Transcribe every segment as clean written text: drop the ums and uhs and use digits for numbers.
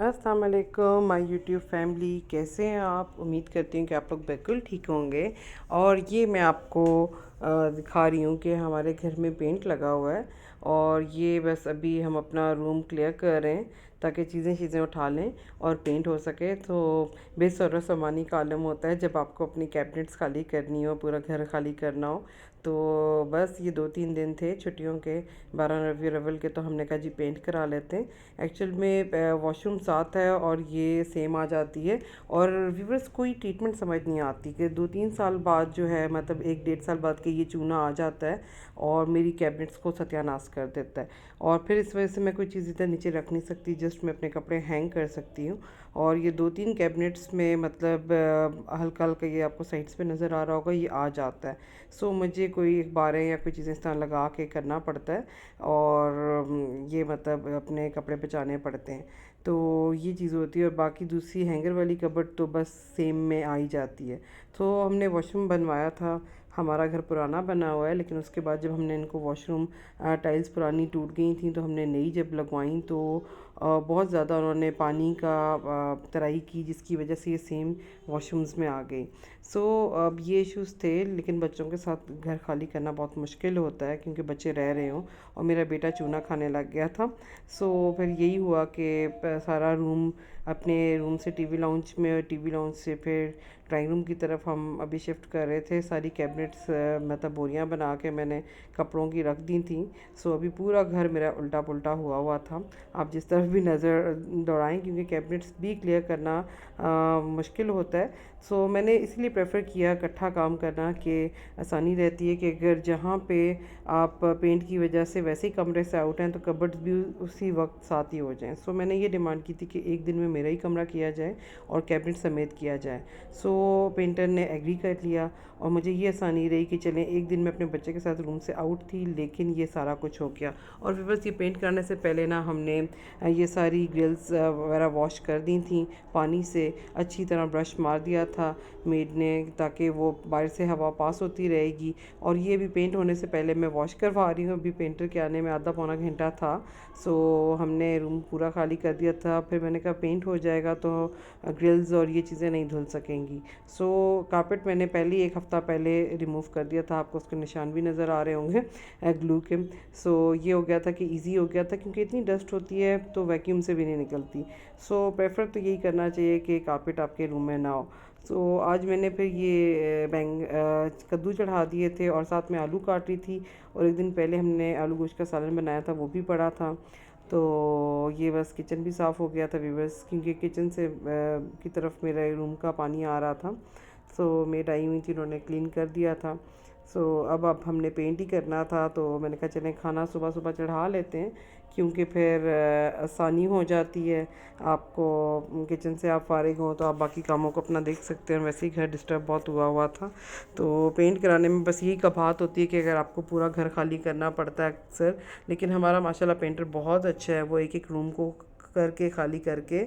अस्सलाम वालेकुम my YouTube family, कैसे हैं आप। उम्मीद करती हूँ कि आप लोग बिल्कुल ठीक होंगे। और ये मैं आपको दिखा रही हूँ कि हमारे घर में पेंट लगा हुआ है और ये बस अभी हम अपना रूम क्लियर कर रहे हैं ताकि चीज़ें उठा लें और पेंट हो सके। तो बेसर सामानी का आलम होता है जब आपको अपनी कैबिनेट्स खाली करनी हो, पूरा घर खाली करना हो। तो बस ये 2-3 दिन थे छुट्टियों के, 12 रबी अव्वल के, तो हमने कहा जी पेंट करा लेते हैं। एक्चुअल में वॉशरूम साथ है और ये सेम आ जाती है। और व्यूवर्स कोई ट्रीटमेंट समझ नहीं आती कि 2-3 साल बाद जो है, मतलब 1-1.5 साल बाद के ये चूना आ जाता है और मेरी कैबिनेट्स को सत्यानाश कर देता है। और फिर इस वजह से मैं कोई चीज़ इधर नीचे रख नहीं सकती, जस्ट मैं अपने कपड़े हैंग कर सकती हूँ। और ये 2-3 कैबिनेट्स में मतलब हल्का हल्का ये आपको साइड्स पे नज़र आ रहा होगा, ये आ जाता है। सो मुझे कोई अखबारें या कोई चीज़ें इस तरह लगा के करना पड़ता है और ये मतलब अपने कपड़े बचाने पड़ते हैं। तो ये चीज़ होती है। और बाकी दूसरी हैंगर वाली कबर्ड तो बस सेम में आ ही जाती है। तो हमने वॉशरूम बनवाया था, हमारा घर पुराना बना हुआ है, लेकिन उसके बाद जब हमने इनको वॉशरूम टाइल्स पुरानी टूट गई थी तो हमने नई जब लगवाई तो बहुत ज़्यादा उन्होंने पानी का तराई की, जिसकी वजह से ये सेम वॉशरूम्स में आ गई। सो अब ये इश्यूज़ थे, लेकिन बच्चों के साथ घर खाली करना बहुत मुश्किल होता है क्योंकि बच्चे रह रहे हों और मेरा बेटा चूना खाने लग गया था। सो फिर यही हुआ कि सारा रूम, अपने रूम से टीवी लाउंज में और टीवी लाउंज से फिर ड्राइंग रूम की तरफ हम अभी शिफ्ट कर रहे थे। सारी कैबिनेट्स मतलब बोरियां बना के मैंने कपड़ों की रख दी थी। सो अभी पूरा घर मेरा उल्टा पुल्टा हुआ था। आप जिस तरफ भी नज़र दौड़ाएं, क्योंकि कैबिनेट्स भी क्लियर करना मुश्किल होता है। सो मैंने इसलिए प्रेफर किया इकट्ठा काम करना कि आसानी रहती है कि अगर जहाँ पे आप पेंट की वजह से वैसे ही कमरे से आउट हैं तो कबर्ड्स भी उसी वक्त साथ ही हो जाएं। सो मैंने ये डिमांड की थी कि एक दिन में मेरा ही कमरा किया जाए और कैबिनेट समेत किया जाए। सो पेंटर ने एग्री कर लिया और मुझे ये आसानी रही कि चलें, एक दिन मैं अपने बच्चे के साथ रूम से आउट थी लेकिन ये सारा कुछ हो गया। और फिर बस ये पेंट करने से पहले ना हमने ये सारी ग्रिल्स वगैरह वॉश कर दी थी पानी से, अच्छी तरह ब्रश मार दिया था मेड ने, ताकि वो बाहर से हवा पास होती रहेगी। और ये भी पेंट होने से पहले मैं वॉश करवा रही हूँ, अभी पेंटर के आने में आधा पौना घंटा था। सो हमने रूम पूरा खाली कर दिया था। फिर मैंने कहा पेंट हो जाएगा तो ग्रिल्स और ये चीज़ें नहीं धुल सकेंगी। सो कारपेट मैंने पहले ही 1 हफ़्ता पहले रिमूव कर दिया था, आपको उसके निशान भी नज़र आ रहे होंगे ग्लू के। सो ये हो गया था कि इजी हो गया था, क्योंकि इतनी डस्ट होती है तो वैक्यूम से भी नहीं निकलती। सो प्रेफर तो यही करना चाहिए कि कारपेट आपके रूम में ना हो। सो आज मैंने फिर ये कद्दू चढ़ा दिए थे और साथ में आलू काट रही थी। और एक दिन पहले हमने आलू गोश्त का सालन बनाया था, वो भी पड़ा था। तो ये बस किचन भी साफ़ हो गया था व्यूवर्स, क्योंकि किचन से की तरफ मेरे रूम का पानी आ रहा था। सो मेड आई हुई थी, उन्होंने क्लीन कर दिया था। सो अब हमने पेंट ही करना था तो मैंने कहा चलें खाना सुबह सुबह चढ़ा लेते हैं, क्योंकि फिर आसानी हो जाती है। आपको किचन से आप फारिग हों तो आप बाकी कामों को अपना देख सकते हैं। वैसे ही घर डिस्टर्ब बहुत हुआ था। तो पेंट कराने में बस यही कबाहत होती है कि अगर आपको पूरा घर खाली करना पड़ता है अक्सर। लेकिन हमारा माशाल्लाह पेंटर बहुत अच्छा है, वो एक एक रूम को करके खाली करके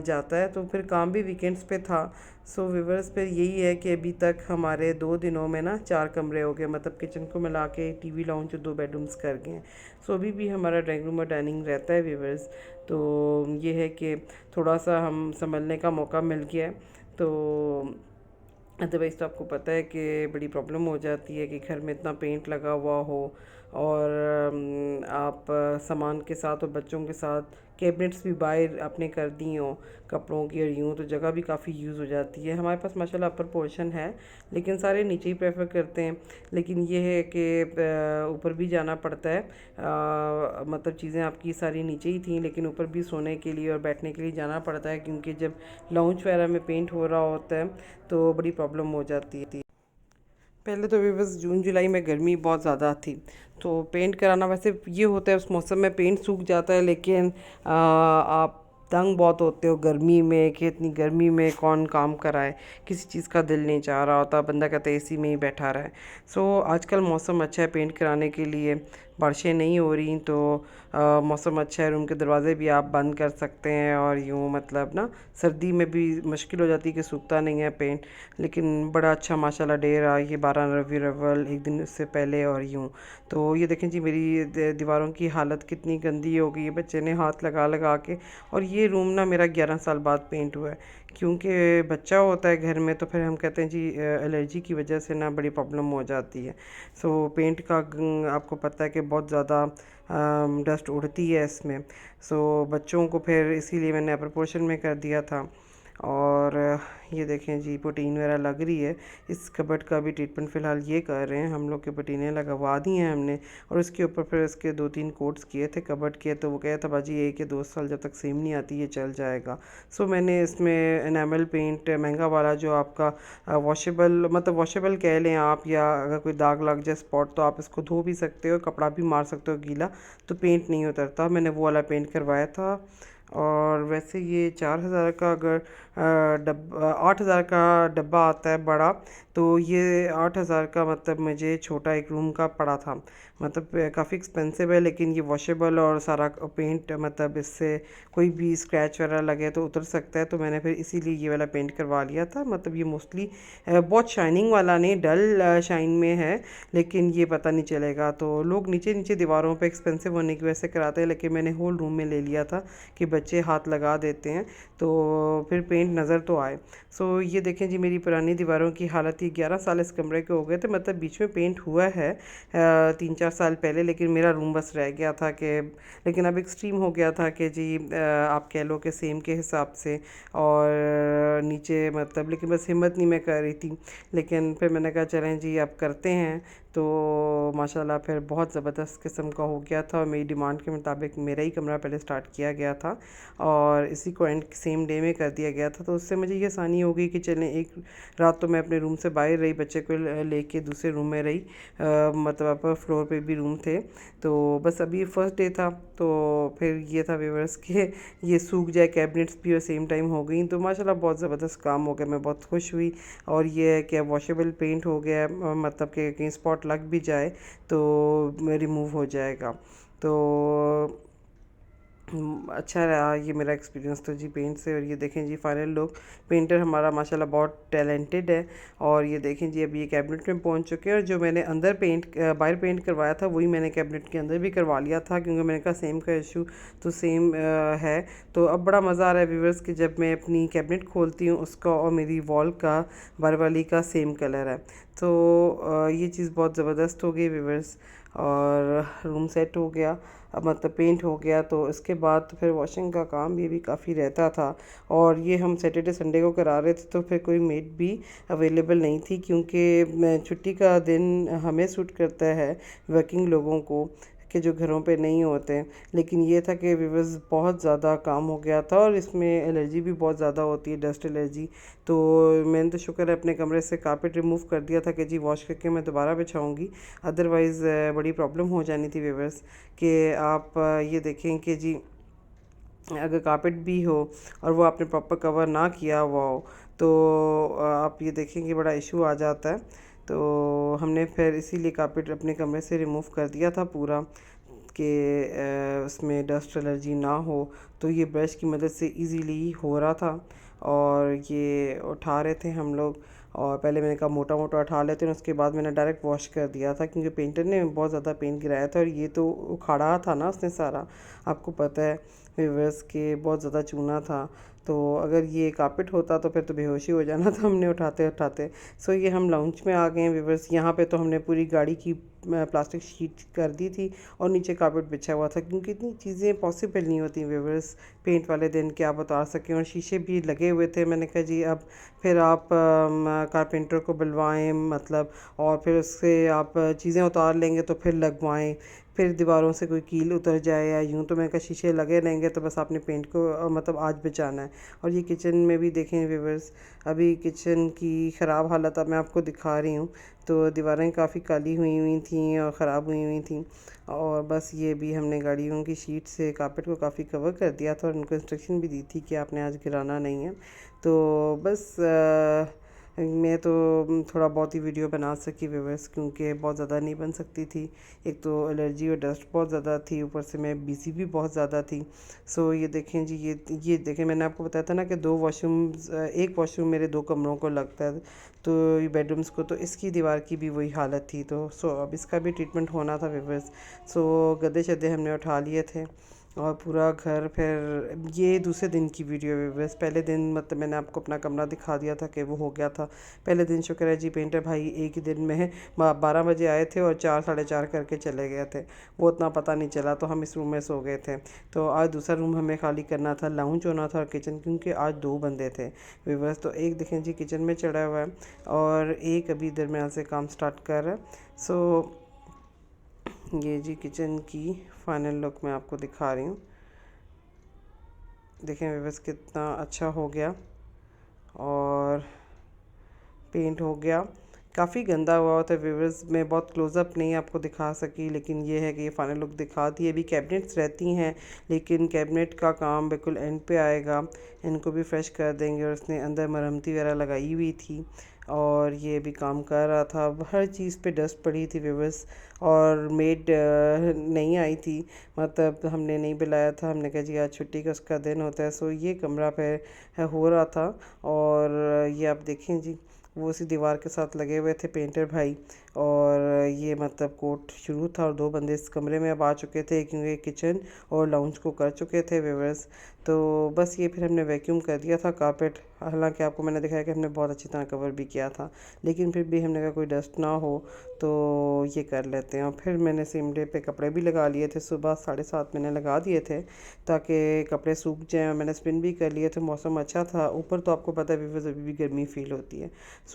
जाता है। तो फिर काम भी वीकेंड्स पे था। सो व्यूवर्स फिर यही है कि अभी तक हमारे 2 दिनों में ना 4 कमरे हो गए, मतलब किचन को मिला के टीवी लाउंज और 2 बेडरूम्स कर गए हैं। सो अभी भी हमारा ड्राइंग रूम और डाइनिंग रहता है व्यूवर्स। तो ये है कि थोड़ा सा हम संभलने का मौका मिल गया है। तो अदरवाइज़ तो आपको पता है कि बड़ी प्रॉब्लम हो जाती है कि घर में इतना पेंट लगा हुआ हो और आप सामान के साथ और बच्चों के साथ कैबिनेट्स भी बाहर आपने कर दी हों कपड़ों की, और यूँ तो जगह भी काफ़ी यूज़ हो जाती है। हमारे पास माशाल्लाह अपर पोर्शन है, लेकिन सारे नीचे ही प्रेफर करते हैं। लेकिन ये है कि ऊपर भी जाना पड़ता है। मतलब चीज़ें आपकी सारी नीचे ही थी, लेकिन ऊपर भी सोने के लिए और बैठने के लिए जाना पड़ता है, क्योंकि जब लाउंज वगैरह में पेंट हो रहा होता है तो बड़ी प्रॉब्लम हो जाती है। पहले तो बस जून जुलाई में गर्मी बहुत ज़्यादा थी, तो पेंट कराना वैसे ये होता है उस मौसम में पेंट सूख जाता है, लेकिन आप तंग बहुत होते हो गर्मी में कि इतनी गर्मी में कौन काम कराए। किसी चीज़ का दिल नहीं चाह रहा होता, बंदा कहता है एसी में ही बैठा रहा है। सो आजकल मौसम अच्छा है पेंट कराने के लिए। बारिशें नहीं हो रही तो मौसम अच्छा है, रूम के दरवाज़े भी आप बंद कर सकते हैं और यूँ मतलब ना सर्दी में भी मुश्किल हो जाती है कि सूखता नहीं है पेंट। लेकिन बड़ा अच्छा माशाल्लाह डे रहा ये 12 रबीउल अव्वल, एक दिन उससे पहले और यूँ। तो ये देखें जी मेरी दीवारों की हालत कितनी गंदी हो गई है, बच्चे ने हाथ लगा लगा के। और ये रूम ना मेरा 11 साल बाद पेंट हुआ है, क्योंकि बच्चा होता है घर में तो फिर हम कहते हैं जी एलर्जी की वजह से ना बड़ी प्रॉब्लम हो जाती है। सो पेंट का आपको पता है कि बहुत ज़्यादा डस्ट उड़ती है इसमें। सो बच्चों को फिर इसीलिए मैंने अपर पोर्शन में कर दिया था। और ये देखें जी पुटीन वगैरह लग रही है। इस कबर्ड का भी ट्रीटमेंट फ़िलहाल ये कर रहे हैं हम लोग, के पुटीनें लगवा दी हैं हमने। और उसके ऊपर फिर इसके 2-3 कोट्स किए थे कबर्ड के, तो वो कहा था बाजी ये कि 2 साल जब तक सेम नहीं आती ये चल जाएगा। सो मैंने इसमें एनामल पेंट महंगा वाला जो आपका वॉशेबल, मतलब वॉशेबल कह लें आप, या अगर कोई दाग लग जाए स्पॉट तो आप इसको धो भी सकते हो, कपड़ा भी मार सकते हो गीला, तो पेंट नहीं उतरता। मैंने वो वाला पेंट करवाया था। और वैसे ये 4,000 का अगर 8,000 का डब्बा आता है बड़ा, तो ये 8,000 का मतलब मुझे छोटा एक रूम का पड़ा था। मतलब काफ़ी एक्सपेंसिव है, लेकिन ये वॉशेबल और सारा पेंट, मतलब इससे कोई भी स्क्रैच वगैरह लगे तो उतर सकता है। तो मैंने फिर इसीलिए ये वाला पेंट करवा लिया था। मतलब ये मोस्टली बहुत शाइनिंग वाला नहीं, डल शाइन में है, लेकिन ये पता नहीं चलेगा। तो लोग नीचे नीचे दीवारों पे एक्सपेंसिव होने की वजह से कराते हैं, लेकिन मैंने होल रूम में ले लिया था कि बच्चे हाथ लगा देते हैं तो फिर पेंट नज़र तो आए। सो ये देखें जी मेरी पुरानी दीवारों की हालत, ये 11 साल इस कमरे के हो गए थे। मतलब बीच में पेंट हुआ है 3-4 साल पहले, लेकिन मेरा रूम बस रह गया था कि, लेकिन अब एक्सट्रीम हो गया था कि जी आप कह लो कि सेम के हिसाब से। और नीचे मतलब, लेकिन बस हिम्मत नहीं मैं कर रही थी। लेकिन फिर मैंने कहा चलें जी अब करते हैं। तो माशाल्लाह फिर बहुत ज़बरदस्त किस्म का हो गया था, और मेरी डिमांड के मुताबिक मेरा ही कमरा पहले स्टार्ट किया गया था और इसी को एंड सेम डे में कर दिया गया था। तो उससे मुझे ये आसानी हो गई कि चलें एक रात तो मैं अपने रूम से बाहर रही, बच्चे को लेके दूसरे रूम में रही, मतलब अपर फ्लोर पे भी रूम थे। तो बस अभी फर्स्ट डे था, तो फिर ये था व्यूअर्स के ये सूख जाए कैबिनेट्स भी और सेम टाइम हो गई। तो माशाल्लाह बहुत ज़बरदस्त काम हो गया, मैं बहुत खुश हुई। और ये है कि वॉशेबल पेंट हो गया है, मतलब कि कहीं स्पॉट लग भी जाए तो रिमूव हो जाएगा। तो अच्छा रहा ये मेरा एक्सपीरियंस तो जी पेंट से। और ये देखें जी फाइनल लुक, पेंटर हमारा माशाल्लाह बहुत टैलेंटेड है। और ये देखें जी अभी ये कैबिनेट में पहुंच चुके हैं, और जो मैंने अंदर बाहर पेंट करवाया था वही मैंने कैबिनेट के अंदर भी करवा लिया था, क्योंकि मैंने कहा सेम का इशू तो सेम है। तो अब बड़ा मज़ा आ रहा है व्यूवर्स कि जब मैं अपनी कैबिनेट खोलती हूँ उसका और मेरी वॉल का बार वाली का सेम कलर है। तो ये चीज़ बहुत ज़बरदस्त हो गई व्यूवर्स। और रूम सेट हो गया, अब मतलब पेंट हो गया। तो इसके बाद तो फिर वॉशिंग का काम भी काफ़ी रहता था। और ये हम सैटरडे संडे को करा रहे थे, तो फिर कोई मेड भी अवेलेबल नहीं थी, क्योंकि मैं छुट्टी का दिन हमें सूट करता है वर्किंग लोगों को, कि जो घरों पे नहीं होते। लेकिन ये था कि व्यूअर्स बहुत ज़्यादा काम हो गया था, और इसमें एलर्जी भी बहुत ज़्यादा होती है, डस्ट एलर्जी। तो मैंने तो शुक्र है अपने कमरे से कारपेट रिमूव कर दिया था कि जी वॉश करके मैं दोबारा बिछाऊंगी, अदरवाइज़ बड़ी प्रॉब्लम हो जानी थी व्यूअर्स। कि आप ये देखें कि जी अगर कारपेट भी हो और वो आपने प्रॉपर कवर ना किया हुआ हो, तो आप ये देखेंगे बड़ा इशू आ जाता है। तो हमने फिर इसीलिए कारपेट अपने कमरे से रिमूव कर दिया था पूरा, कि उसमें डस्ट एलर्जी ना हो। तो ये ब्रश की मदद से इजीली हो रहा था। और ये उठा रहे थे हम लोग, और पहले मैंने कहा मोटा मोटा उठा लेते हैं, उसके बाद मैंने डायरेक्ट वॉश कर दिया था, क्योंकि पेंटर ने बहुत ज़्यादा पेंट गिराया था, और ये तो उखाड़ा था ना उसने सारा, आपको पता है व्यूअर्स के बहुत ज़्यादा चूना था। तो अगर ये कारपेट होता तो फिर तो बेहोशी हो जाना था हमने उठाते उठाते। सो ये हम लाउंज में आ गए हैं व्यूअर्स। यहाँ पे तो हमने पूरी गाड़ी की प्लास्टिक शीट कर दी थी, और नीचे कारपेट बिछा हुआ था, क्योंकि इतनी चीज़ें पॉसिबल नहीं होती व्यूअर्स पेंट वाले दिन कि आप उतार सकें। और शीशे भी लगे हुए थे, मैंने कहा जी अब फिर आप कारपेंटर को बुलवाएं, मतलब, और फिर उससे आप चीज़ें उतार लेंगे तो फिर लगवाएं, फिर दीवारों से कोई कील उतर जाए या यूँ। तो मैं कहा शीशे लगे रहेंगे तो बस आपने पेंट को मतलब आज बचाना है। और ये किचन में भी देखें व्यूवर्स, अभी किचन की ख़राब हालत अब मैं आपको दिखा रही हूँ। तो दीवारें काफ़ी काली हुई हुई थी और ख़राब हुई हुई थी। और बस ये भी हमने गाड़ियों की शीट से कारपेट को काफ़ी कवर कर दिया था, और उनको इंस्ट्रक्शन भी दी थी कि आपने आज गिराना नहीं है। तो बस मैं तो थोड़ा बहुत ही वीडियो बना सकी व्यूअर्स, क्योंकि बहुत ज़्यादा नहीं बन सकती थी। एक तो एलर्जी और डस्ट बहुत ज़्यादा थी, ऊपर से मैं बिज़ी भी बहुत ज़्यादा थी। सो ये देखें जी, ये देखें, मैंने आपको बताया था ना कि दो वॉशरूम्स, एक वॉशरूम मेरे दो कमरों को लगता है, तो ये बेडरूम्स को, तो इसकी दीवार की भी वही हालत थी। तो अब इसका भी ट्रीटमेंट होना था व्यूअर्स। गद्दे शद्दे हमने उठा लिए थे और पूरा घर, फिर ये दूसरे दिन की वीडियो है बस। पहले दिन मतलब मैंने आपको अपना कमरा दिखा दिया था कि वो हो गया था। पहले दिन शुक्र है जी, पेंटर भाई एक ही दिन में 12 बजे आए थे और 4 साढ़े 4 करके चले गए थे। वो उतना पता नहीं चला, तो हम इस रूम में सो गए थे। तो आज दूसरा रूम हमें खाली करना था, लाउंज होना था और किचन, क्योंकि आज 2 बंदे थे व्यूअर्स। तो एक देखें जी किचन में चढ़ा हुआ है और एक अभी दरमियान से काम स्टार्ट कर रहा है। ये जी किचन की फाइनल लुक मैं आपको दिखा रही हूँ। देखें व्यूअर्स कितना अच्छा हो गया और पेंट हो गया। काफ़ी गंदा हुआ था व्यूअर्स, मैं बहुत क्लोज़अप नहीं आपको दिखा सकी, लेकिन ये है कि ये फाइनल लुक दिखा दी। अभी कैबिनेट्स रहती हैं, लेकिन कैबिनेट का काम बिल्कुल एंड पे आएगा। इनको भी फ्रेश कर देंगे और इसने अंदर मरम्मती वगैरह लगाई हुई थी और ये भी काम कर रहा था। हर चीज़ पे डस्ट पड़ी थी व्यूअर्स, और मेड नहीं आई थी, मतलब हमने नहीं बुलाया था। हमने कहा जी आज छुट्टी का उसका दिन होता है। ये कमरा पे हो रहा था और ये आप देखें जी, वो उसी दीवार के साथ लगे हुए थे पेंटर भाई। और ये मतलब कोट शुरू था और 2 बंदे इस कमरे में अब आ चुके थे, क्योंकि किचन और लाउंज को कर चुके थे व्यूअर्स। तो बस ये फिर हमने वैक्यूम कर दिया था कारपेट। हालांकि आपको मैंने दिखाया कि हमने बहुत अच्छी तरह कवर भी किया था, लेकिन फिर भी हमने कहा कोई डस्ट ना हो तो ये कर लेते हैं। और फिर मैंने सेम डे पे कपड़े भी लगा लिए थे, सुबह 7:30 मैंने लगा दिए थे ताकि कपड़े सूख जाएँ। और मैंने स्पिन भी कर लिए थे, मौसम अच्छा था ऊपर। तो आपको पता है व्यूअर्स अभी भी गर्मी फील होती है।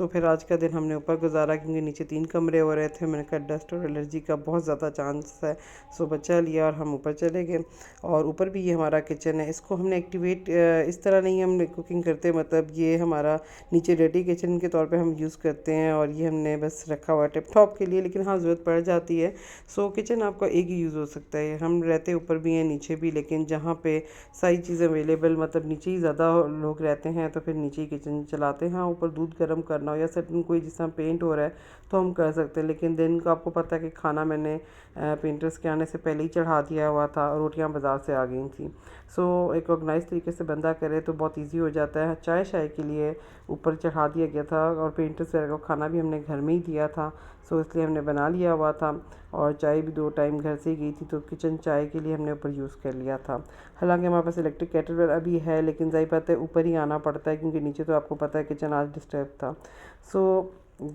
फिर आज का दिन हमने ऊपर गुजारा, क्योंकि नीचे 3 कमरे हो रहे थे। मैंने कहा डस्ट और एलर्जी का बहुत ज़्यादा चांस है, बचा लिया और हम ऊपर चले गए। और ऊपर भी ये हमारा किचन है, इसको हमने एक्टिवेट इस तरह नहीं हम कुकिंग करते, मतलब ये हमारा नीचे डर्टी किचन के तौर पे हम यूज़ करते हैं और ये हमने बस रखा हुआ है टिप टॉप के लिए, लेकिन हाँ ज़रूरत पड़ जाती है। किचन आपका एक ही यूज़ हो सकता है। हम रहते ऊपर भी हैं नीचे भी, लेकिन जहाँ पे सारी चीज़ें अवेलेबल, मतलब नीचे ही ज़्यादा लोग रहते हैं तो फिर नीचे ही किचन चलाते हैं। हाँ, ऊपर दूध गर्म करना हो या सर्टन कोई जिस तरह पेंट हो रहा है तो हम कर सकते हैं, लेकिन दिन का आपको पता है कि खाना मैंने पेंटर्स के आने से पहले ही चढ़ा दिया हुआ था और रोटियां बाज़ार से आ गई थी। एक ऑर्गेनाइज तरीके से बंदा करे तो बहुत इजी हो जाता है। चाय शाय के लिए ऊपर चढ़ा दिया गया था और पेंटर्स वगैरह को खाना भी हमने घर में ही दिया था, इसलिए हमने बना लिया हुआ था। और चाय भी 2 टाइम घर से ही गई थी, तो किचन चाय के लिए हमने ऊपर यूज़ कर लिया था। हालांकि हमारे पास इलेक्ट्रिक केटल अभी है, लेकिन ज़ाहिर बात है ऊपर ही आना पड़ता है, क्योंकि नीचे तो आपको पता है किचन आज डिस्टर्ब था।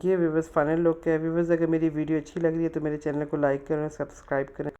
ये व्यूअर्स फाइनल लुक है। व्यूअर्स अगर मेरी वीडियो अच्छी लग रही है तो मेरे चैनल को लाइक करें, सब्सक्राइब करें।